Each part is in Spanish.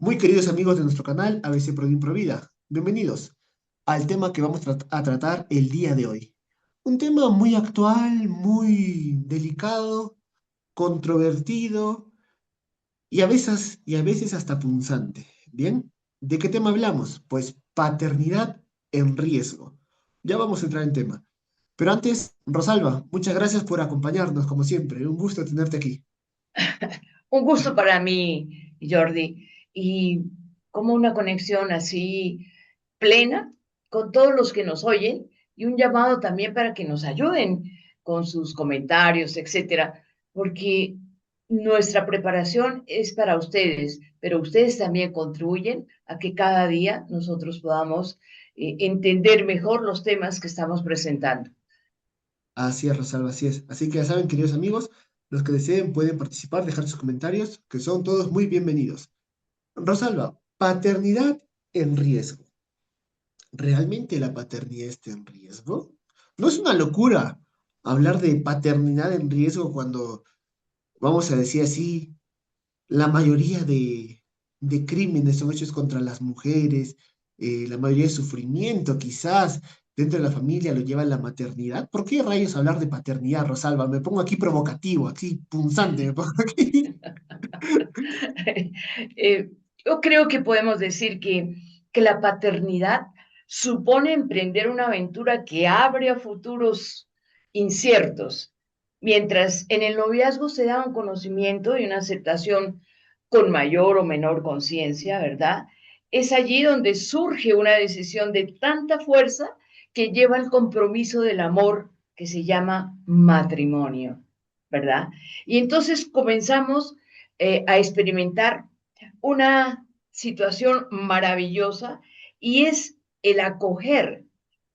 Muy queridos amigos de nuestro canal ABC Pro Vida, bienvenidos al tema que vamos a tratar el día de hoy. Un tema muy actual, muy delicado, controvertido y a veces hasta punzante. ¿Bien? ¿De qué tema hablamos? Pues paternidad en riesgo. Ya vamos a entrar en tema. Pero antes, Rosalba, muchas gracias por acompañarnos, como siempre. Un gusto tenerte aquí. Un gusto para mí, Jordi, y como una conexión así plena con todos los que nos oyen y un llamado también para que nos ayuden con sus comentarios, etcétera, porque nuestra preparación es para ustedes, pero ustedes también contribuyen a que cada día nosotros podamos entender mejor los temas que estamos presentando. Así es, Rosalba, así es. Así que ya saben, queridos amigos, los que deseen pueden participar, dejar sus comentarios, que son todos muy bienvenidos. Rosalba, paternidad en riesgo. ¿Realmente la paternidad está en riesgo? ¿No es una locura hablar de paternidad en riesgo cuando, vamos a decir así, la mayoría de crímenes son hechos contra las mujeres, la mayoría de sufrimiento quizás dentro de la familia lo lleva la maternidad? ¿Por qué rayos hablar de paternidad, Rosalba? Me pongo aquí provocativo, aquí punzante, me pongo aquí. Eh, yo creo que podemos decir que la paternidad supone emprender una aventura que abre a futuros inciertos, mientras en el noviazgo se da un conocimiento y una aceptación con mayor o menor conciencia, ¿verdad? Es allí donde surge una decisión de tanta fuerza que lleva al compromiso del amor que se llama matrimonio, ¿verdad? Y entonces comenzamos a experimentar una situación maravillosa y es el acoger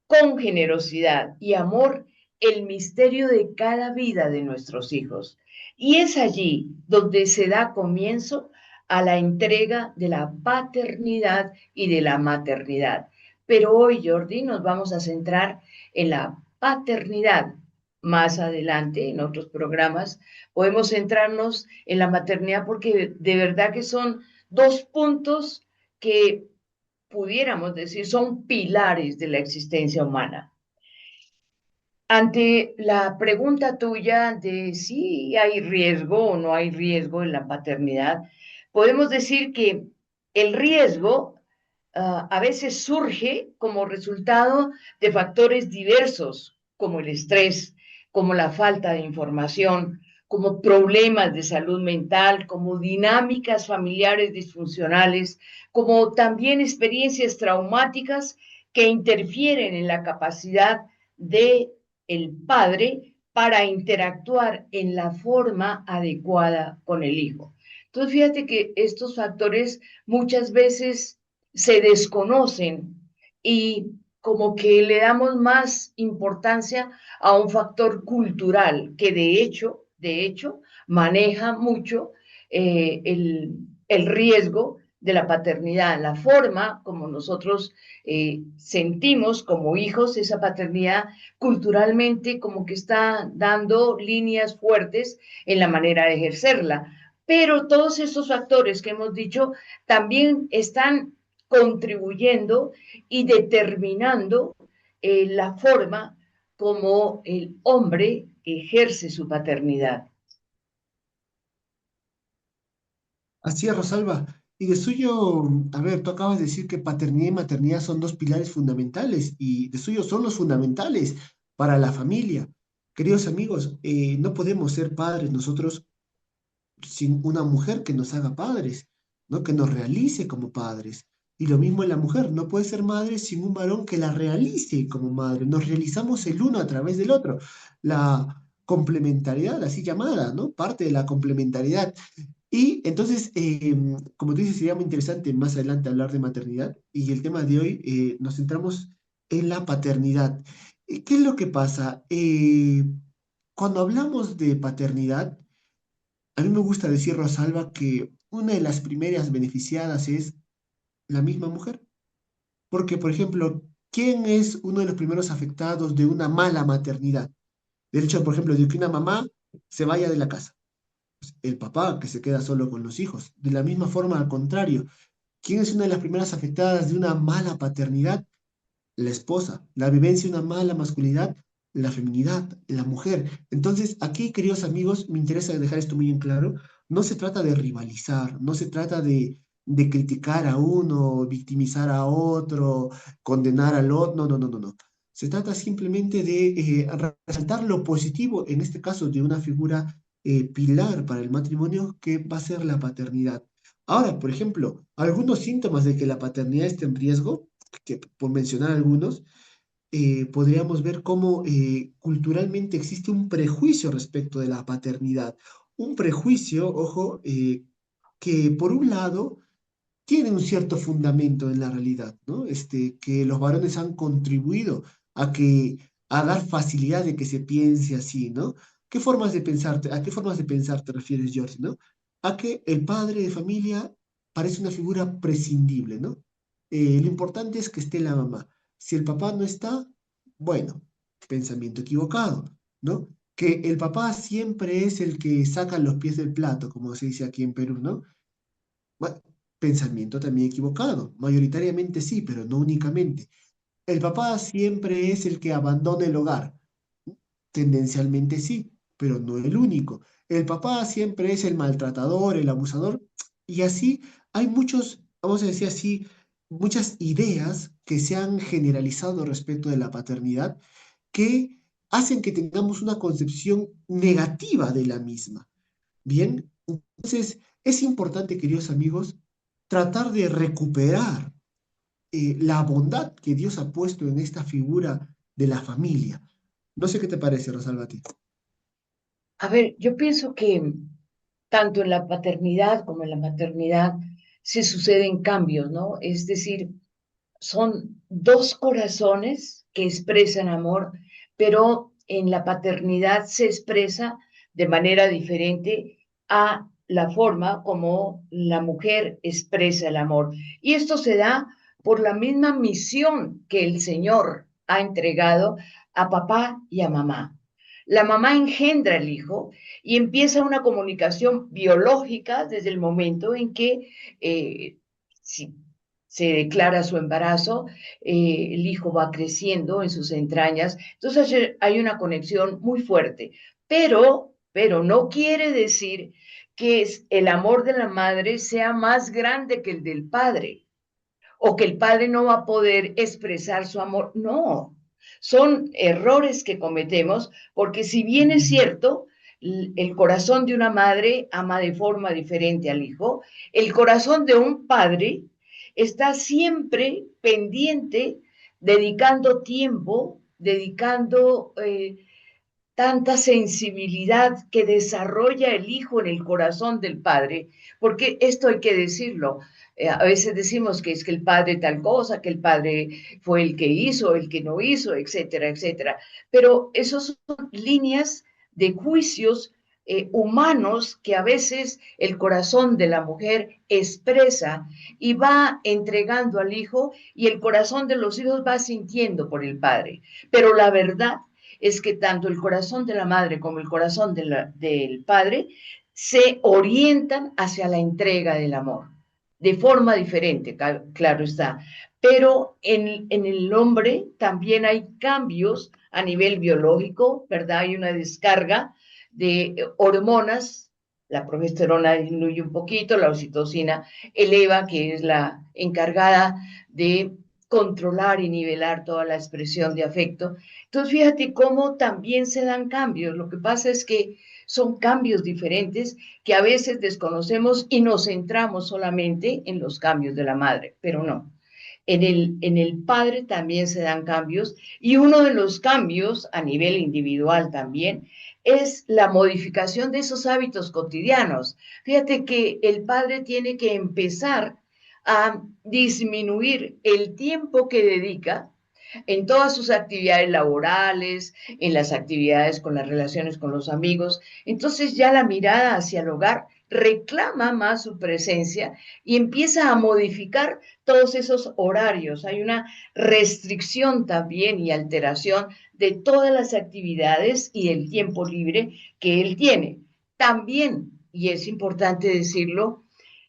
con generosidad y amor el misterio de cada vida de nuestros hijos. Y es allí donde se da comienzo a la entrega de la paternidad y de la maternidad. Pero hoy, Jordi, nos vamos a centrar en la paternidad. Más adelante, en otros programas, podemos centrarnos en la maternidad porque de verdad que son dos puntos que pudiéramos decir son pilares de la existencia humana. Ante la pregunta tuya de si hay riesgo o no hay riesgo en la paternidad, podemos decir que el riesgo a veces surge como resultado de factores diversos, como el estrés, como la falta de información, como problemas de salud mental, como dinámicas familiares disfuncionales, como también experiencias traumáticas que interfieren en la capacidad de el padre para interactuar en la forma adecuada con el hijo. Entonces, fíjate que estos factores muchas veces se desconocen y como que le damos más importancia a un factor cultural que de hecho, maneja mucho el riesgo de la paternidad, la forma como nosotros sentimos como hijos esa paternidad culturalmente como que está dando líneas fuertes en la manera de ejercerla. Pero todos estos factores que hemos dicho también están contribuyendo y determinando la forma como el hombre ejerce su paternidad. Así es, Rosalba. Y de suyo, a ver, tú acabas de decir que paternidad y maternidad son dos pilares fundamentales y de suyo son los fundamentales para la familia. Queridos amigos, no podemos ser padres nosotros sin una mujer que nos haga padres, ¿no? Que nos realice como padres. Y lo mismo en la mujer, no puede ser madre sin un varón que la realice como madre. Nos realizamos el uno a través del otro. La complementariedad, así llamada, ¿no? Parte de la complementariedad. Y entonces, como tú dices, sería muy interesante más adelante hablar de maternidad y el tema de hoy nos centramos en la paternidad. ¿Qué es lo que pasa? Cuando hablamos de paternidad, a mí me gusta decir, Rosalba, que una de las primeras beneficiadas es la misma mujer. Porque, por ejemplo, ¿quién es uno de los primeros afectados de una mala maternidad? Del hecho, por ejemplo, de que una mamá se vaya de la casa, el papá que se queda solo con los hijos. De la misma forma, al contrario. ¿Quién es una de las primeras afectadas de una mala paternidad? La esposa. La vivencia de una mala masculinidad, la feminidad, la mujer. Entonces, aquí, queridos amigos, me interesa dejar esto muy en claro. No se trata de rivalizar, no se trata de criticar a uno, victimizar a otro, condenar al otro. No, no, no, no, no. Se trata simplemente de resaltar lo positivo, en este caso, de una figura pilar para el matrimonio, que va a ser la paternidad. Ahora, por ejemplo, algunos síntomas de que la paternidad esté en riesgo, que por mencionar algunos, podríamos ver cómo culturalmente existe un prejuicio respecto de la paternidad. Un prejuicio, ojo, que por un lado tiene un cierto fundamento en la realidad, ¿no? Que los varones han contribuido a a dar facilidad de que se piense así, ¿no? ¿A qué formas de pensar te refieres, George, ¿no? A que el padre de familia parece una figura prescindible, ¿no? Lo importante es que esté la mamá. Si el papá no está, bueno, pensamiento equivocado, ¿no? Que el papá siempre es el que saca los pies del plato, como se dice aquí en Perú, ¿no? Bueno, pensamiento también equivocado. Mayoritariamente sí, pero no únicamente. El papá siempre es el que abandona el hogar. Tendencialmente sí, pero no el único. El papá siempre es el maltratador, el abusador, y así hay muchos, vamos a decir así, muchas ideas que se han generalizado respecto de la paternidad que hacen que tengamos una concepción negativa de la misma. Bien, entonces es importante, queridos amigos, tratar de recuperar la bondad que Dios ha puesto en esta figura de la familia. No sé qué te parece, Rosalba, a ti. A ver, yo pienso que tanto en la paternidad como en la maternidad se suceden cambios, ¿no? Es decir, son dos corazones que expresan amor, pero en la paternidad se expresa de manera diferente a la forma como la mujer expresa el amor. Y esto se da por la misma misión que el Señor ha entregado a papá y a mamá. La mamá engendra al hijo y empieza una comunicación biológica desde el momento en que si se declara su embarazo, el hijo va creciendo en sus entrañas, entonces hay una conexión muy fuerte, pero no quiere decir que el amor de la madre sea más grande que el del padre o que el padre no va a poder expresar su amor. No, son errores que cometemos porque si bien es cierto, el corazón de una madre ama de forma diferente al hijo, el corazón de un padre está siempre pendiente, dedicando tiempo, dedicando tanta sensibilidad que desarrolla el hijo en el corazón del padre, porque esto hay que decirlo. A veces decimos que es que el padre tal cosa, que el padre fue el que hizo, el que no hizo, etcétera, etcétera. Pero esos son líneas de juicios humanos que a veces el corazón de la mujer expresa y va entregando al hijo y el corazón de los hijos va sintiendo por el padre. Pero la verdad es que tanto el corazón de la madre como el corazón del padre se orientan hacia la entrega del amor, de forma diferente, claro está. Pero en el hombre también hay cambios a nivel biológico, ¿verdad? Hay una descarga de hormonas, la progesterona disminuye un poquito, la oxitocina eleva, que es la encargada de controlar y nivelar toda la expresión de afecto. Entonces, fíjate cómo también se dan cambios. Lo que pasa es que son cambios diferentes que a veces desconocemos y nos centramos solamente en los cambios de la madre, pero no. En el padre también se dan cambios y uno de los cambios a nivel individual también es la modificación de esos hábitos cotidianos. Fíjate que el padre tiene que empezar a disminuir el tiempo que dedica en todas sus actividades laborales, en las actividades con las relaciones con los amigos. Entonces ya la mirada hacia el hogar reclama más su presencia y empieza a modificar todos esos horarios. Hay una restricción también y alteración de todas las actividades y el tiempo libre que él tiene. También, y es importante decirlo,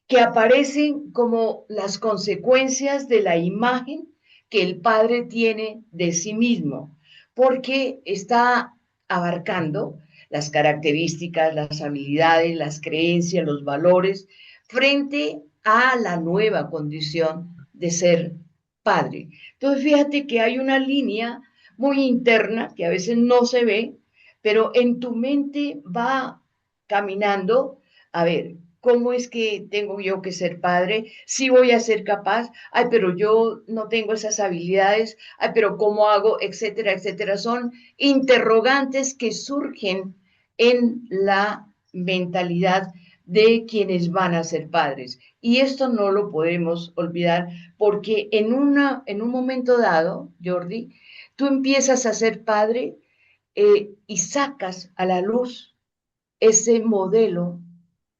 que aparecen como las consecuencias de la imagen que el padre tiene de sí mismo, porque está abarcando las características, las habilidades, las creencias, los valores, frente a la nueva condición de ser padre. Entonces, fíjate que hay una línea muy interna que a veces no se ve, pero en tu mente va caminando. A ver, ¿cómo es que tengo yo que ser padre? Sí voy a ser capaz, ay, pero yo no tengo esas habilidades, ay, pero ¿cómo hago? Etcétera, etcétera. Son interrogantes que surgen en la mentalidad de quienes van a ser padres. Y esto no lo podemos olvidar porque en un momento dado, Jordi, tú empiezas a ser padre y sacas a la luz ese modelo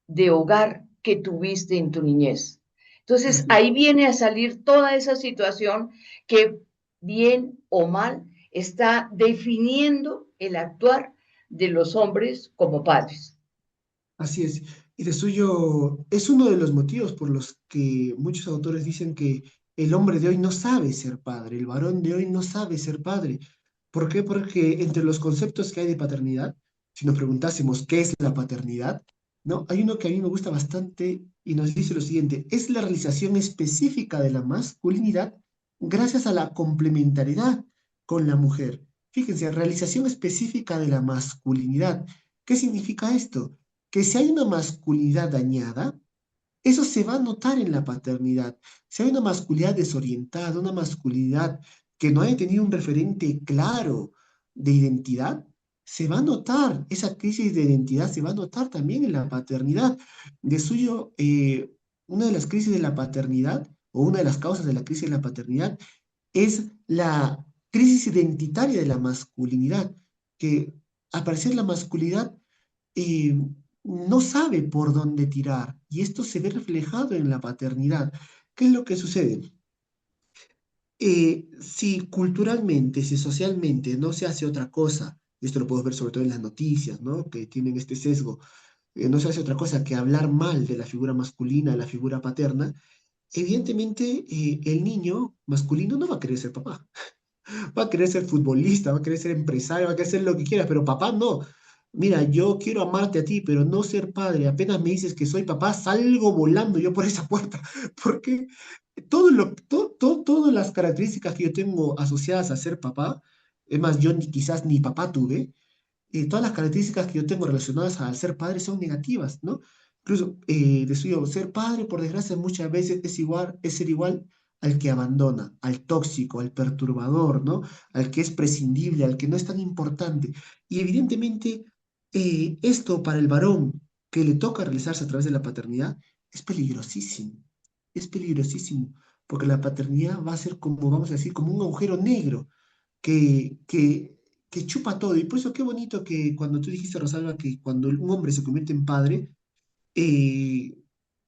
de hogar que tuviste en tu niñez. Entonces, Así es. ahí viene a salir toda esa situación que, bien o mal, está definiendo el actuar de los hombres como padres. Así es. Y de suyo, es uno de los motivos por los que muchos autores dicen que el hombre de hoy no sabe ser padre, el varón de hoy no sabe ser padre. ¿Por qué? Porque entre los conceptos que hay de paternidad, si nos preguntásemos qué es la paternidad, ¿no? Hay uno que a mí me gusta bastante y nos dice lo siguiente: es la realización específica de la masculinidad gracias a la complementariedad con la mujer. Fíjense, realización específica de la masculinidad. ¿Qué significa esto? Que si hay una masculinidad dañada, eso se va a notar en la paternidad. Si hay una masculinidad desorientada, una masculinidad que no haya tenido un referente claro de identidad, se va a notar. Esa crisis de identidad se va a notar también en la paternidad. De suyo, una de las crisis de la paternidad, o una de las causas de la crisis de la paternidad, es la crisis identitaria de la masculinidad, que al parecer la masculinidad eh, no sabe por dónde tirar y esto se ve reflejado en la paternidad. ¿Qué es lo que sucede? Si culturalmente, si socialmente no se hace otra cosa, y esto lo podemos ver sobre todo en las noticias, ¿no? Que tienen este sesgo, no se hace otra cosa que hablar mal de la figura masculina, de la figura paterna, evidentemente el niño masculino no va a querer ser papá. Va a querer ser futbolista, va a querer ser empresario, va a querer ser lo que quiera, pero papá no. Mira, yo quiero amarte a ti, pero no ser padre. Apenas me dices que soy papá, salgo volando yo por esa puerta, porque todas las características que yo tengo asociadas a ser papá, es más, yo quizás ni papá tuve, todas las características que yo tengo relacionadas al ser padre son negativas, ¿no? Incluso, de suyo, ser padre, por desgracia, muchas veces es ser igual al que abandona, al tóxico, al perturbador, ¿no? Al que es prescindible, al que no es tan importante. Y evidentemente, esto para el varón que le toca realizarse a través de la paternidad es peligrosísimo, porque la paternidad va a ser como, vamos a decir, como un agujero negro que, que, que chupa todo. Y por eso qué bonito que cuando tú dijiste, Rosalba, que cuando un hombre se convierte en padre, eh,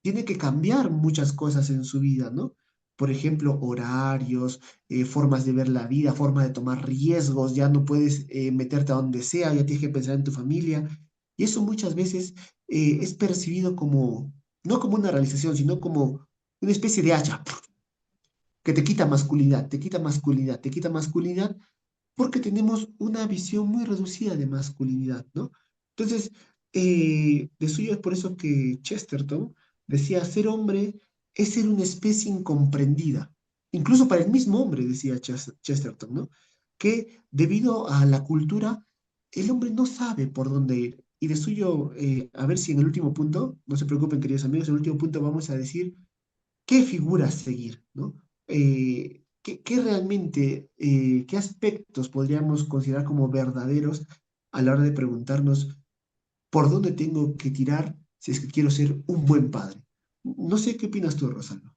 tiene que cambiar muchas cosas en su vida, ¿no? Por ejemplo, horarios, formas de ver la vida, forma de tomar riesgos, ya no puedes meterte a donde sea, ya tienes que pensar en tu familia. Y eso muchas veces es percibido como, no como una realización, sino como una especie de hacha que te quita masculinidad, te quita masculinidad, te quita masculinidad porque tenemos una visión muy reducida de masculinidad, ¿no? Entonces, de suyo es por eso que Chesterton decía, ser hombre es ser una especie incomprendida, incluso para el mismo hombre, decía Chesterton, ¿no? Que debido a la cultura, el hombre no sabe por dónde ir. Y de suyo, a ver si en el último punto, no se preocupen, queridos amigos, en el último punto vamos a decir qué figuras seguir, ¿no? ¿Qué realmente, qué aspectos podríamos considerar como verdaderos a la hora de preguntarnos por dónde tengo que tirar si es que quiero ser un buen padre? No sé qué opinas tú, Rosalba.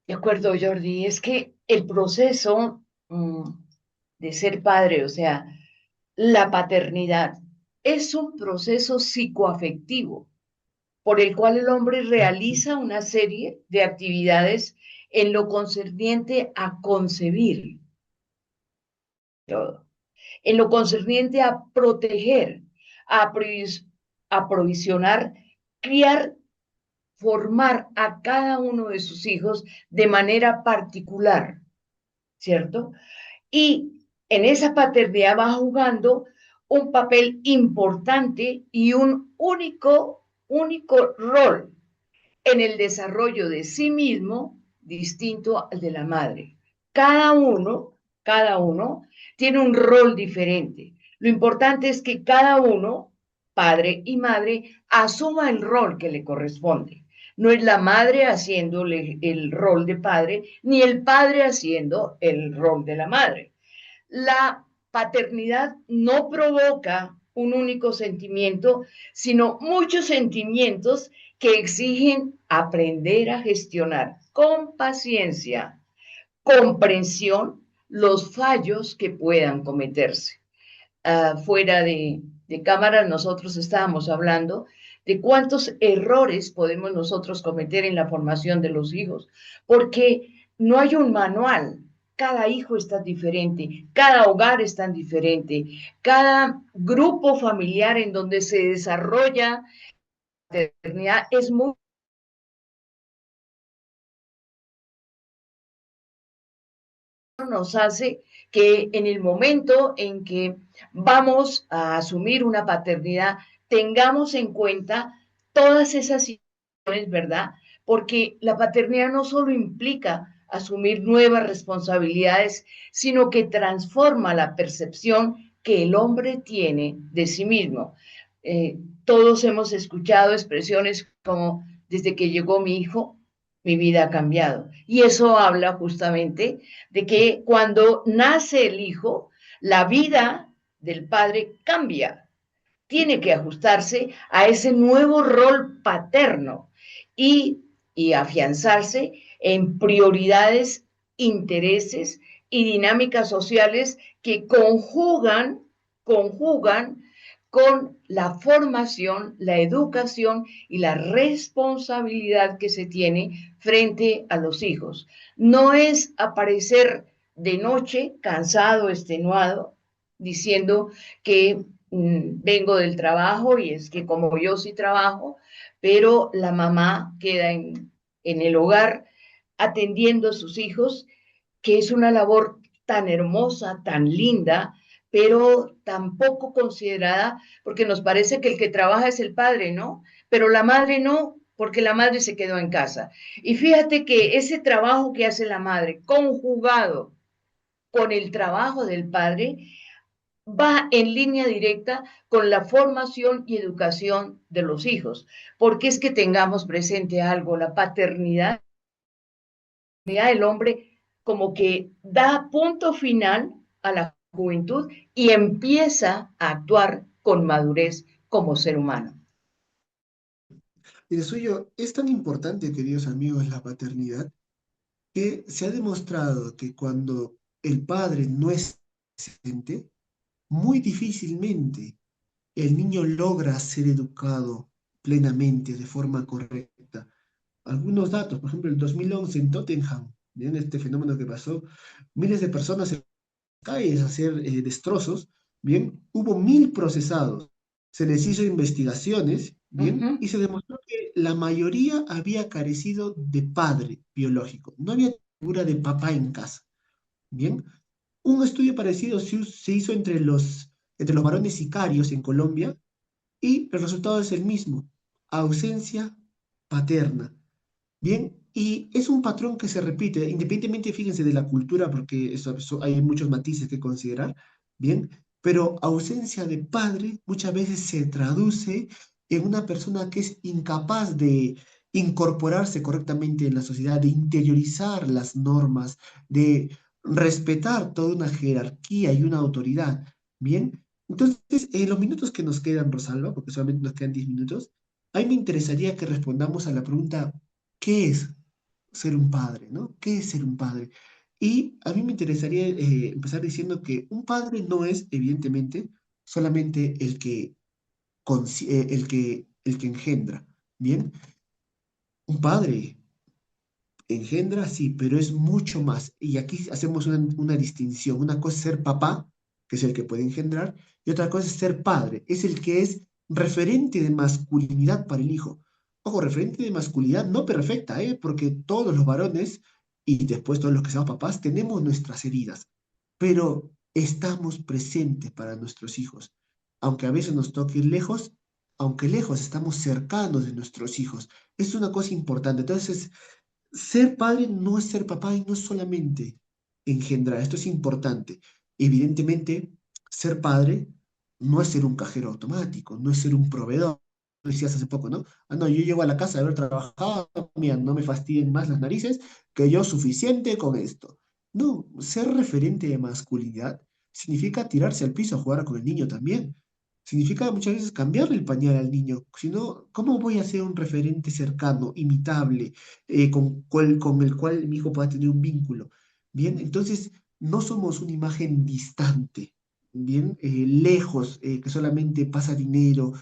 De acuerdo, Jordi, es que el proceso de ser padre, o sea, la paternidad, es un proceso psicoafectivo por el cual el hombre realiza una serie de actividades en lo concerniente a concebir todo, en lo concerniente a proteger, a, a provisionar, criar formar a cada uno de sus hijos de manera particular, ¿cierto? Y en esa paternidad va jugando un papel importante y un único rol en el desarrollo de sí mismo distinto al de la madre. Cada uno, cada uno tiene un rol diferente. Lo importante es que cada uno, padre y madre, asuma el rol que le corresponde. No es la madre haciéndole el rol de padre, ni el padre haciendo el rol de la madre. La paternidad no provoca un único sentimiento, sino muchos sentimientos que exigen aprender a gestionar con paciencia, comprensión, los fallos que puedan cometerse. Fuera de cámara, nosotros estábamos hablando de cuántos errores podemos nosotros cometer en la formación de los hijos, porque no hay un manual. Cada hijo está diferente, cada hogar es tan diferente, cada grupo familiar en donde se desarrolla la paternidad es muy nos hace que en el momento en que vamos a asumir una paternidad, tengamos en cuenta todas esas situaciones, ¿verdad? Porque la paternidad no solo implica asumir nuevas responsabilidades, sino que transforma la percepción que el hombre tiene de sí mismo. Todos hemos escuchado expresiones como desde que llegó mi hijo, mi vida ha cambiado. Y eso habla justamente de que cuando nace el hijo, la vida del padre cambia, tiene que ajustarse a ese nuevo rol paterno y, y afianzarse en prioridades, intereses y dinámicas sociales que conjugan con la formación, la educación y la responsabilidad que se tiene frente a los hijos. No es aparecer de noche cansado, extenuado, diciendo que vengo del trabajo y es que como yo sí trabajo, pero la mamá queda en el hogar atendiendo a sus hijos, que es una labor tan hermosa, tan linda, pero tan poco considerada, porque nos parece que el que trabaja es el padre, ¿no? Pero la madre no, porque la madre se quedó en casa. Y fíjate que ese trabajo que hace la madre, conjugado con el trabajo del padre, va en línea directa con la formación y educación de los hijos, porque es que tengamos presente algo, la paternidad del hombre como que da punto final a la juventud y empieza a actuar con madurez como ser humano. Y de suyo, es tan importante, queridos amigos, la paternidad, que se ha demostrado que cuando el padre no es presente, muy difícilmente el niño logra ser educado plenamente, de forma correcta. Algunos datos, por ejemplo, el 2011 en Tottenham, ¿bien? Este fenómeno que pasó, miles de personas en las calles a hacer destrozos, ¿bien? Hubo 1000 procesados, se les hizo investigaciones, Uh ¿bien? -huh. Y se demostró que la mayoría había carecido de padre biológico, no había figura de papá en casa, ¿bien? Un estudio parecido se hizo entre los varones sicarios en Colombia y el resultado es el mismo, ausencia paterna. Bien, y es un patrón que se repite, independientemente, fíjense, de la cultura, porque hay muchos matices que considerar, bien, pero ausencia de padre muchas veces se traduce en una persona que es incapaz de incorporarse correctamente en la sociedad, de interiorizar las normas, de respetar toda una jerarquía y una autoridad, bien. Entonces, en los minutos que nos quedan, Rosalba, porque solamente nos quedan 10 minutos, a mí me interesaría que respondamos a la pregunta: ¿qué es ser un padre, ¿no? ¿Qué es ser un padre? Y a mí me interesaría empezar diciendo que un padre no es, evidentemente, solamente el que engendra, ¿bien? Un padre engendra, sí, pero es mucho más. Y aquí hacemos una distinción. Una cosa es ser papá, que es el que puede engendrar, y otra cosa es ser padre, es el que es referente de masculinidad para el hijo. Ojo, referente de masculinidad no perfecta, ¿eh? Porque todos los varones y después todos los que seamos papás tenemos nuestras heridas, pero estamos presentes para nuestros hijos. Aunque a veces nos toque ir lejos, aunque lejos estamos cercanos de nuestros hijos. Es una cosa importante. Entonces, ser padre no es ser papá y no es solamente engendrar, esto es importante. Evidentemente, ser padre no es ser un cajero automático, no es ser un proveedor. Decías hace poco, ¿no? Ah, no, yo llego a la casa de haber trabajado, mira, no me fastidien más las narices, que yo suficiente con esto. No, ser referente de masculinidad significa tirarse al piso a jugar con el niño también. Significa muchas veces cambiarle el pañal al niño. Si no, ¿cómo voy a ser un referente cercano, imitable? Con el cual mi hijo pueda tener un vínculo. Bien, entonces no somos una imagen distante, bien, lejos, que solamente pasa dinero,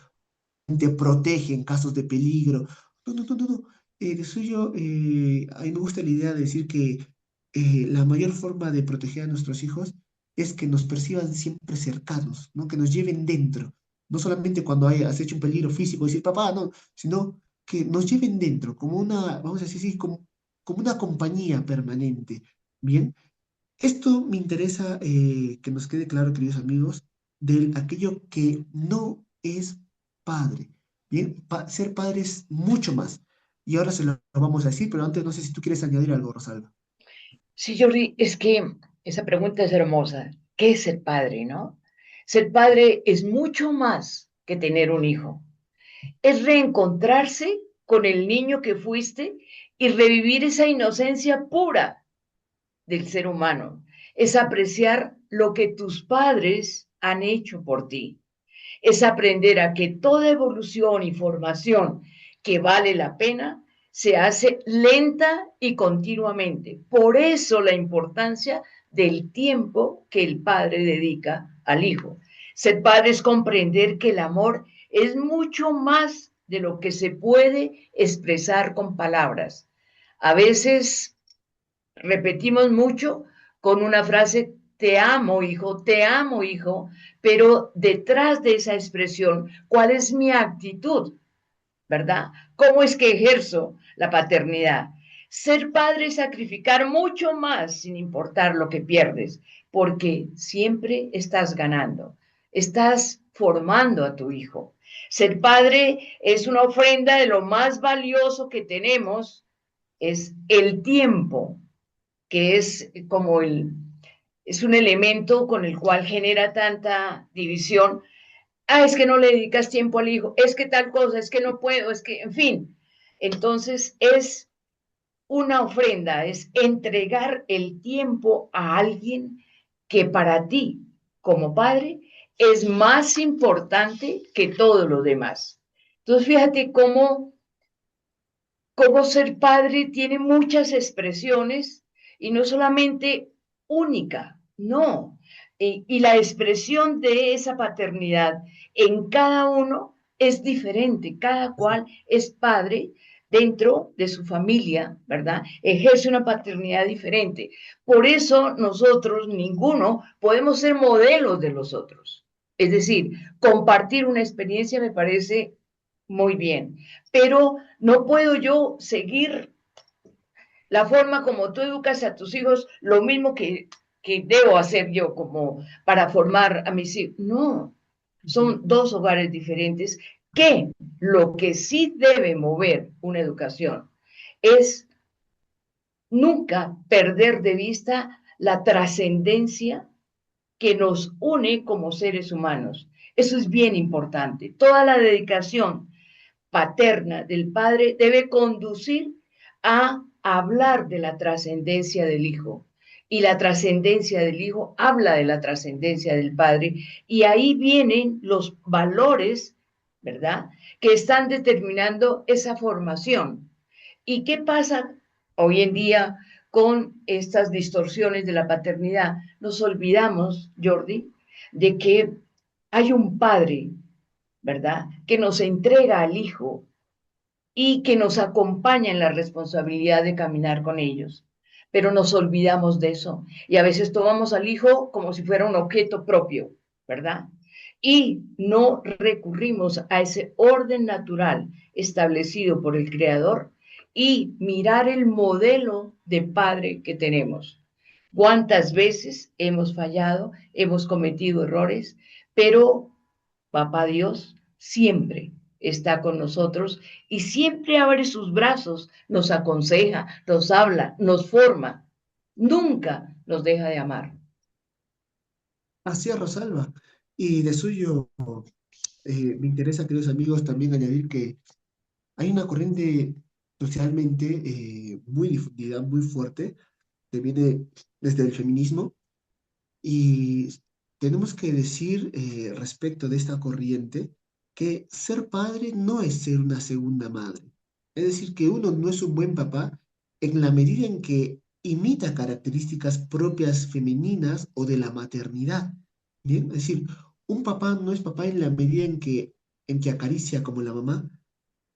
te protege en casos de peligro. No, no, no, no, no. De suyo, a mí me gusta la idea de decir que la mayor forma de proteger a nuestros hijos es que nos perciban siempre cercanos, ¿no? Que nos lleven dentro. No solamente cuando has hecho un peligro físico, decir papá, no, sino que nos lleven dentro, como una, vamos a decir así, como una compañía permanente. Bien, esto me interesa que nos quede claro, queridos amigos, de aquello que no es padre. Bien, ser padre es mucho más. Y ahora se lo vamos a decir, pero antes no sé si tú quieres añadir algo, Rosalba. Sí, Jordi, es que esa pregunta es hermosa. ¿Qué es ser padre, no? Ser padre es mucho más que tener un hijo. Es reencontrarse con el niño que fuiste y revivir esa inocencia pura del ser humano. Es apreciar lo que tus padres han hecho por ti. Es aprender a que toda evolución y formación que vale la pena se hace lenta y continuamente. Por eso la importancia del tiempo que el padre dedica al hijo. Ser padre es comprender que el amor es mucho más de lo que se puede expresar con palabras. A veces repetimos mucho con una frase, te amo, hijo, pero detrás de esa expresión, ¿cuál es mi actitud? ¿Verdad? ¿Cómo es que ejerzo la paternidad? Ser padre es sacrificar mucho más sin importar lo que pierdes, porque siempre estás ganando, estás formando a tu hijo. Ser padre es una ofrenda de lo más valioso que tenemos, es el tiempo, que es como es un elemento con el cual genera tanta división. Ah, es que no le dedicas tiempo al hijo, es que tal cosa, es que no puedo, es que, en fin. Entonces es una ofrenda, es entregar el tiempo a alguien que para ti, como padre, es más importante que todo lo demás. Entonces fíjate cómo ser padre tiene muchas expresiones y no solamente única, no. Y la expresión de esa paternidad en cada uno es diferente, cada cual es padre dentro de su familia, ¿verdad? Ejerce una paternidad diferente. Por eso nosotros, ninguno, podemos ser modelos de los otros. Es decir, compartir una experiencia me parece muy bien, pero no puedo yo seguir la forma como tú educas a tus hijos, lo mismo que debo hacer yo como para formar a mis hijos. No, son dos hogares diferentes que lo que sí debe mover una educación es nunca perder de vista la trascendencia que nos une como seres humanos. Eso es bien importante. Toda la dedicación paterna del padre debe conducir a hablar de la trascendencia del hijo. Y la trascendencia del hijo habla de la trascendencia del padre. Y ahí vienen los valores, ¿verdad? Que están determinando esa formación. ¿Y qué pasa hoy en día con estas distorsiones de la paternidad? Nos olvidamos, Jordi, de que hay un padre, ¿verdad? Que nos entrega al hijo y que nos acompaña en la responsabilidad de caminar con ellos. Pero nos olvidamos de eso y a veces tomamos al hijo como si fuera un objeto propio, ¿verdad? y no recurrimos a ese orden natural establecido por el Creador y mirar el modelo de padre que tenemos. ¿Cuántas veces hemos fallado, hemos cometido errores, pero Papá Dios siempre está con nosotros y siempre abre sus brazos, nos aconseja, nos habla, nos forma, nunca nos deja de amar? Así es, Rosalba. Y de suyo, me interesa, queridos amigos, también añadir que hay una corriente socialmente muy difundida, muy fuerte, que viene desde el feminismo. Y tenemos que decir respecto de esta corriente que ser padre no es ser una segunda madre. Es decir, que uno no es un buen papá en la medida en que imita características propias femeninas o de la maternidad. ¿Bien? Es decir, un papá no es papá en la medida en que acaricia como la mamá,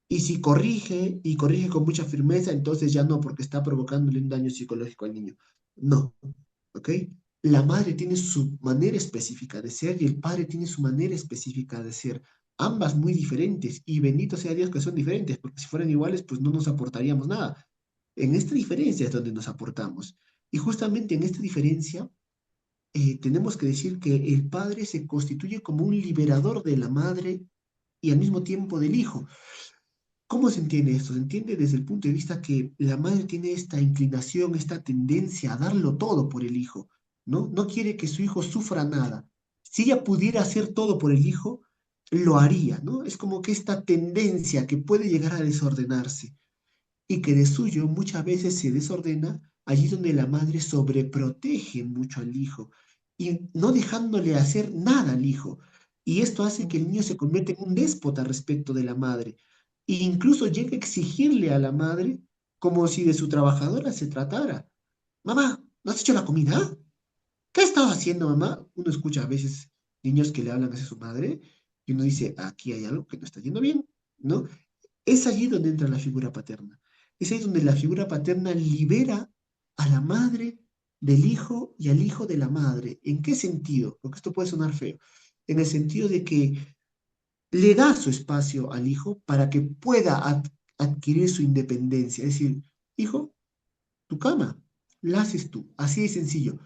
y si corrige y corrige con mucha firmeza, entonces ya no, porque está provocándole un daño psicológico al niño. No, ¿ok? La madre tiene su manera específica de ser y el padre tiene su manera específica de ser. Ambas muy diferentes y bendito sea Dios que son diferentes, porque si fueran iguales, pues no nos aportaríamos nada. En esta diferencia es donde nos aportamos. Y justamente en esta diferencia tenemos que decir que el padre se constituye como un liberador de la madre y al mismo tiempo del hijo. ¿Cómo se entiende esto? Se entiende desde el punto de vista que la madre tiene esta inclinación, esta tendencia a darlo todo por el hijo, ¿no? No quiere que su hijo sufra nada. Si ella pudiera hacer todo por el hijo, lo haría, ¿no? Es como que esta tendencia que puede llegar a desordenarse y que de suyo muchas veces se desordena allí donde la madre sobreprotege mucho al hijo y no dejándole hacer nada al hijo. Y esto hace que el niño se convierta en un déspota respecto de la madre e incluso llega a exigirle a la madre como si de su trabajadora se tratara. Mamá, ¿no has hecho la comida? ¿Qué estás haciendo, mamá? Uno escucha a veces niños que le hablan hacia su madre y uno dice, aquí hay algo que no está yendo bien, ¿no? Es allí donde entra la figura paterna. Es ahí donde la figura paterna libera a la madre del hijo y al hijo de la madre. ¿En qué sentido? Porque esto puede sonar feo. En el sentido de que le da su espacio al hijo para que pueda adquirir su independencia. Es decir, hijo, tu cama la haces tú. Así de sencillo.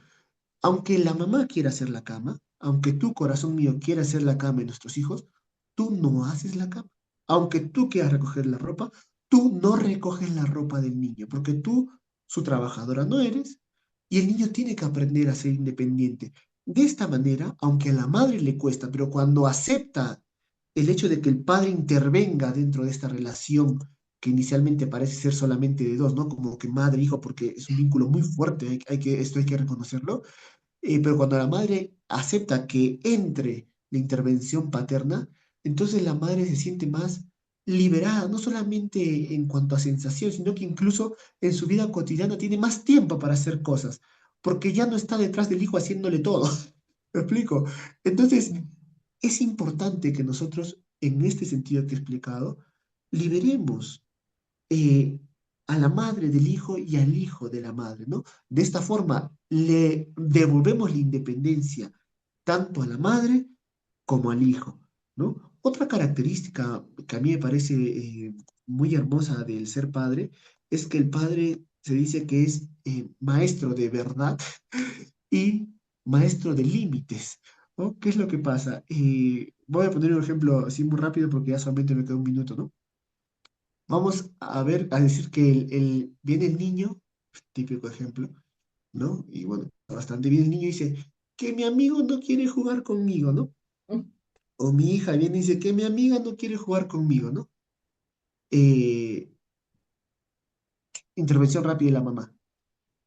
Aunque la mamá quiera hacer la cama, aunque tu corazón mío quiera hacer la cama de nuestros hijos, tú no haces la cama. Aunque tú quieras recoger la ropa, tú no recoges la ropa del niño, porque tú su trabajadora no eres y el niño tiene que aprender a ser independiente. De esta manera, aunque a la madre le cuesta, pero cuando acepta el hecho de que el padre intervenga dentro de esta relación que inicialmente parece ser solamente de dos, ¿no? Como que madre-hijo, porque es un vínculo muy fuerte, esto hay que reconocerlo, pero cuando la madre acepta que entre la intervención paterna, entonces la madre se siente más liberada, no solamente en cuanto a sensación, sino que incluso en su vida cotidiana tiene más tiempo para hacer cosas, porque ya no está detrás del hijo haciéndole todo. ¿Me explico? Entonces, es importante que nosotros, en este sentido que he explicado, liberemos eh, a la madre del hijo y al hijo de la madre, ¿no? De esta forma le devolvemos la independencia tanto a la madre como al hijo, ¿no? Otra característica que a mí me parece muy hermosa del ser padre es que el padre se dice que es maestro de verdad y maestro de límites, ¿no? ¿Qué es lo que pasa? Voy a poner un ejemplo así muy rápido porque ya solamente me queda un minuto, ¿no? Vamos a ver, a decir que viene el niño, típico ejemplo, ¿no? Y bueno, bastante bien el niño y dice, que mi amigo no quiere jugar conmigo, ¿no? O mi hija viene y dice, que mi amiga no quiere jugar conmigo, ¿no? Eh, intervención rápida de la mamá.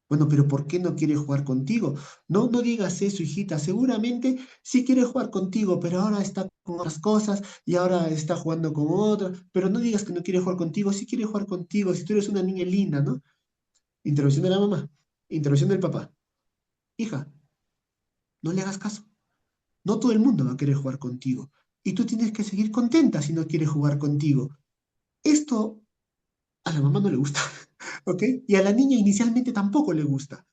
Bueno, pero ¿por qué no quiere jugar contigo? No, no digas eso, hijita. Seguramente sí quiere jugar contigo, pero ahora está con otras cosas y ahora está jugando con otra. Pero no digas que no quiere jugar contigo, sí quiere jugar contigo, si tú eres una niña linda, ¿no? Intervención de la mamá. Intervención del papá. Hija, no le hagas caso. No todo el mundo va a querer jugar contigo. Y tú tienes que seguir contenta si no quiere jugar contigo. Esto a la mamá no le gusta, ¿ok? Y a la niña inicialmente tampoco le gusta.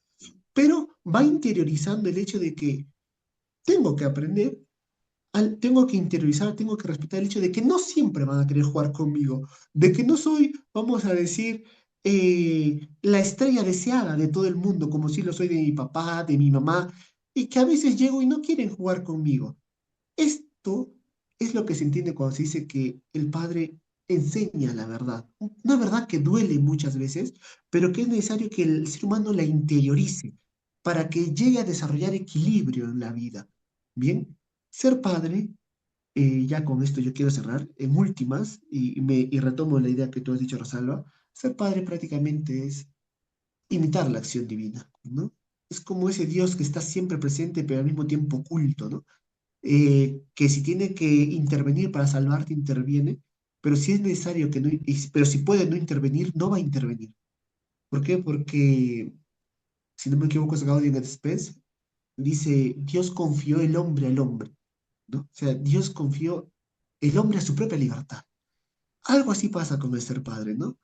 Pero va interiorizando el hecho de que tengo que aprender tengo que interiorizar, tengo que respetar el hecho de que no siempre van a querer jugar conmigo, de que no soy, vamos a decir, la estrella deseada de todo el mundo, como si lo soy de mi papá, de mi mamá, y que a veces llego y no quieren jugar conmigo. Esto es lo que se entiende cuando se dice que el padre enseña la verdad. Una verdad que duele muchas veces, pero que es necesario que el ser humano la interiorice para que llegue a desarrollar equilibrio en la vida. Bien, ser padre, ya con esto yo quiero cerrar, en últimas, y retomo la idea que tú has dicho, Rosalba, ser padre prácticamente es imitar la acción divina, ¿no? Es como ese Dios que está siempre presente, pero al mismo tiempo oculto, ¿no? Que si tiene que intervenir para salvarte, interviene, pero si es necesario que no, pero si puede no intervenir, no va a intervenir. ¿Por qué? Porque, si no me equivoco, es Gaudium et Spes, dice, Dios confió el hombre al hombre, ¿no? O sea, Dios confió el hombre a su propia libertad. Algo así pasa con el ser padre, ¿no?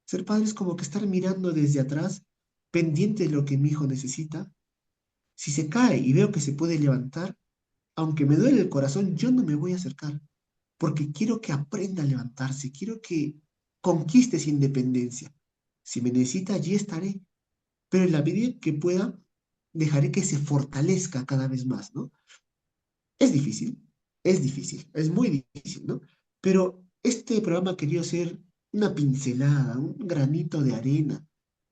Ser padre es como que estar mirando desde atrás, pendiente de lo que mi hijo necesita. Si se cae y veo que se puede levantar, aunque me duele el corazón, yo no me voy a acercar, porque quiero que aprenda a levantarse, quiero que conquiste esa independencia. Si me necesita, allí estaré, pero en la medida que pueda, dejaré que se fortalezca cada vez más, ¿no? Es difícil, es muy difícil, ¿no? Pero este programa quería ser una pincelada, un granito de arena,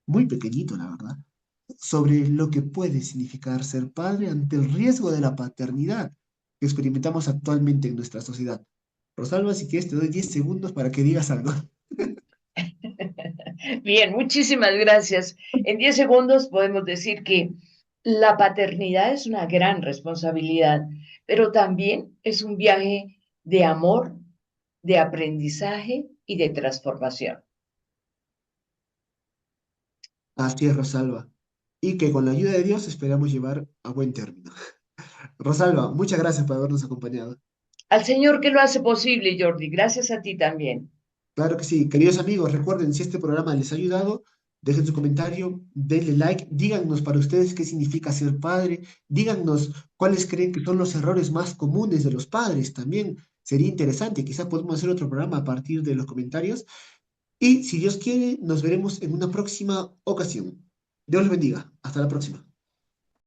muy pequeñito, la verdad, sobre lo que puede significar ser padre ante el riesgo de la paternidad que experimentamos actualmente en nuestra sociedad. Rosalba, si quieres, te doy 10 segundos para que digas algo. Bien, muchísimas gracias. En 10 segundos podemos decir que la paternidad es una gran responsabilidad, pero también es un viaje de amor, de aprendizaje y de transformación. Así es, Rosalba. Y que con la ayuda de Dios esperamos llevar a buen término. Rosalba, muchas gracias por habernos acompañado. Al Señor que lo hace posible, Jordi, gracias a ti también. Claro que sí. Queridos amigos, recuerden, si este programa les ha ayudado, dejen su comentario, denle like, díganos para ustedes qué significa ser padre, díganos cuáles creen que son los errores más comunes de los padres también. Sería interesante, quizás podemos hacer otro programa a partir de los comentarios. Y si Dios quiere, nos veremos en una próxima ocasión. Dios les bendiga. Hasta la próxima.